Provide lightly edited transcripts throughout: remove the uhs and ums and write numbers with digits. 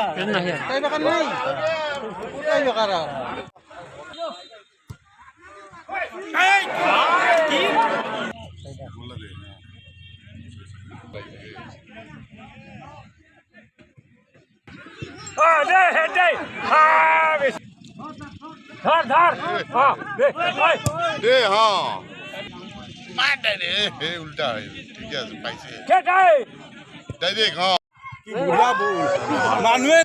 Tayo baka nay. Tayo baka. উল্টা ঠিকে আছে পাইছে মানুহে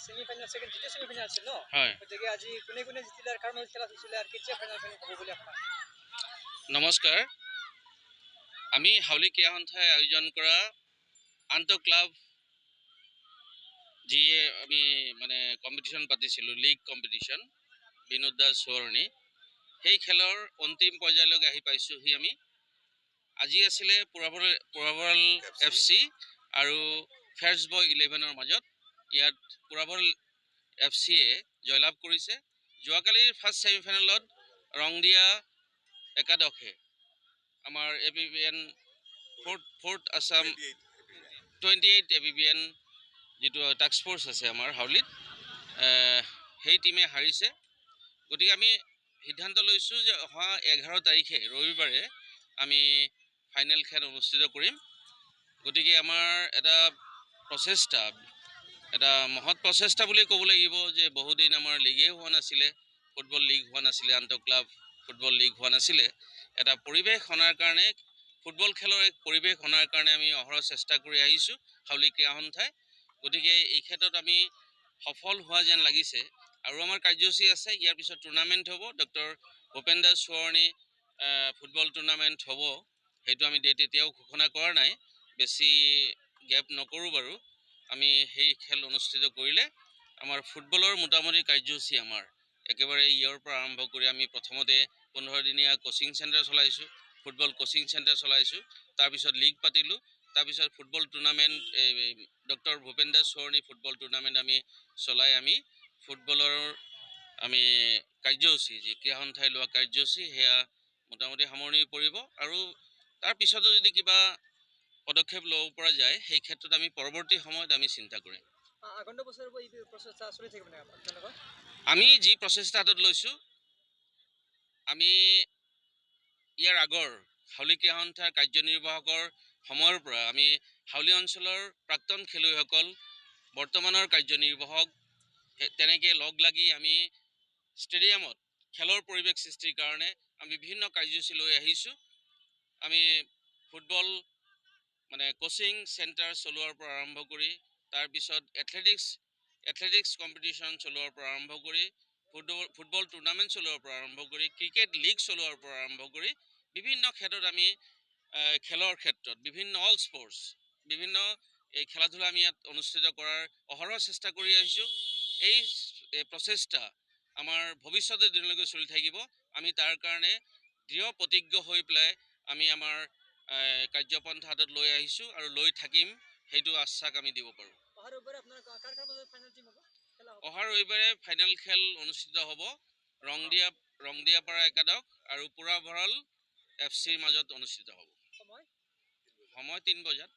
সেমিফাইনাল সেকেন্ড দ্বিতীয় সেমিফাইনাল আছিল ন গতিকে আজি কোনে কোনে জিতিলে আৰু কাৰ মাজত খেলা হৈছিলে আৰু কেতিয়া ফাইনেল হ'ব বুলি আপোনাৰ নমস্কাৰ আমি হাউলি ক্ৰীড়া সন্থাই আয়োজন কৰা আন্তঃ ক্লাব যিয়ে আমি মানে কম্পিটিশ্যন পাতিছিলোঁ লীগ কম্পিটিশ্যন বিনোদ দাস সোঁৱৰণী সেই খেলৰ অন্তিম পৰ্যায়লৈকে আহি পাইছোঁহি আমি আজি আছিলে পুৰাভঁৰাল FC আৰু ফাৰ্ষ্ট বয় 11ৰ মাজত ইয়াত পুৰাভঁৰাল FCয়ে জয়লাভ কৰিছে যোৱাকালিৰ ফাৰ্ষ্ট ছেমিফাইনেলত ৰংদিয়া একাদশে আমাৰ ABBN ফ'ৰ্থ আছাম 28 ABBN যিটো টাস্ক ফ'ৰ্চ আছে আমাৰ হাউলিত সেই টিমে হাৰিছে গতিকে আমি সিদ্ধান্ত লৈছোঁ যে অহা 11 তাৰিখে ৰবিবাৰে আমি ফাইনেল খেল অনুষ্ঠিত কৰিম গতিকে আমাৰ এটা প্ৰচেষ্টা এটা মহৎ প্ৰচেষ্টা বুলি ক'ব লাগিব যে বহুদিন আমাৰ লীগেই হোৱা নাছিলে ফুটবল লীগ হোৱা নাছিলে আন্তঃ ক্লাব ফুটবল লীগ হোৱা নাছিলে এটা পৰিৱেশ অনাৰ কাৰণে ফুটবল খেলৰ এক পৰিৱেশ অনাৰ কাৰণে আমি অহৰহ চেষ্টা কৰি আহিছোঁ হাউলি ক্ৰীড়া সন্থাই গতিকে এই ক্ষেত্ৰত আমি সফল হোৱা যেন লাগিছে আৰু আমাৰ কাৰ্যসূচী আছে ইয়াৰ পিছত টুৰ্ণামেণ্ট হ'ব ডক্টৰ ভূপেন দাস সোঁৱৰণী ফুটবল টুৰ্ণামেণ্ট হ'ব সেইটো আমি ডেট এতিয়াও ঘোষণা কৰা নাই বেছি গেপ নকৰোঁ বাৰু আমি সেই খেল অনুষ্ঠিত কৰিলে আমাৰ ফুটবলৰ মোটামুটি কাৰ্যসূচী আমাৰ একেবাৰে ইয়াৰ পৰা আৰম্ভ কৰি আমি প্ৰথমতে 15 দিনীয়া কোচিং চেণ্টাৰ চলাইছোঁ ফুটবল কোচিং চেণ্টাৰ চলাইছোঁ তাৰপিছত লীগ পাতিলোঁ তাৰপিছত football tournament doctor Bhupen Das সোঁৱৰণী ফুটবল টুৰ্ণামেণ্ট আমি চলাই আমি ফুটবলৰ আমি কাৰ্যসূচী যি ক্ৰীড়া সন্থাই লোৱা কাৰ্যসূচী সেয়া মোটামুটি সামৰণি পৰিব আৰু তাৰপিছতো যদি কিবা পদক্ষেপ ল'ব পৰা যায় সেই ক্ষেত্ৰত আমি পৰৱৰ্তী সময়ত আমি চিন্তা কৰিম আগন্তুক বছৰৰ এই প্ৰচেষ্টা চলি থাকিব নে আপোনালোকৰ আমি যি প্ৰচেষ্টা হাতত লৈছোঁ আমি ইয়াৰ আগৰ হাউলি ক্ৰীড়া সন্থাৰ কাৰ্যনিৰ্বাহকৰ সময়ৰ পৰা আমি হাউলি অঞ্চলৰ প্ৰাক্তন খেলুৱৈসকল বৰ্তমানৰ কাৰ্যনিৰ্বাহক তেনেকৈ লগ লাগি আমি ষ্টেডিয়ামত খেলৰ পৰিৱেশ সৃষ্টিৰ কাৰণে আমি বিভিন্ন কাৰ্যসূচী লৈ আহিছোঁ আমি ফুটবল মানে কোচিং চেণ্টাৰ চলোৱাৰ পৰা আৰম্ভ কৰি তাৰপিছত এথলেটিক্স কম্পিটিশ্যন চলোৱাৰ পৰা আৰম্ভ কৰি ফুটবল টুৰ্ণামেণ্ট চলোৱাৰ পৰা আৰম্ভ কৰি ক্ৰিকেট লীগ চলোৱাৰ পৰা আৰম্ভ কৰি বিভিন্ন ক্ষেত্ৰত আমি খেলৰ ক্ষেত্ৰত বিভিন্ন অল স্পৰ্টছ বিভিন্ন এই খেলা ধূলা আমি ইয়াত অনুষ্ঠিত কৰাৰ অহৰহ চেষ্টা কৰি আহিছোঁ এই প্ৰচেষ্টা আমাৰ ভৱিষ্যতৰ দিনলৈকে চলি থাকিব আমি তাৰ কাৰণে দৃঢ় প্ৰতিজ্ঞ হৈ পেলাই আমি আমাৰ কাৰ্যপন্থা হাতত লৈ আহিছোঁ আৰু লৈ থাকিম সেইটো আশ্বাস আমি দিব পাৰোঁ অহা ৰবিবাৰে ফাইনেল খেল অনুষ্ঠিত হ'ব ৰংদিয়াপাৰা একাদশ আৰু পুৰাভঁৰাল FCৰ মাজত অনুষ্ঠিত হ'ব সময় 3 বজাত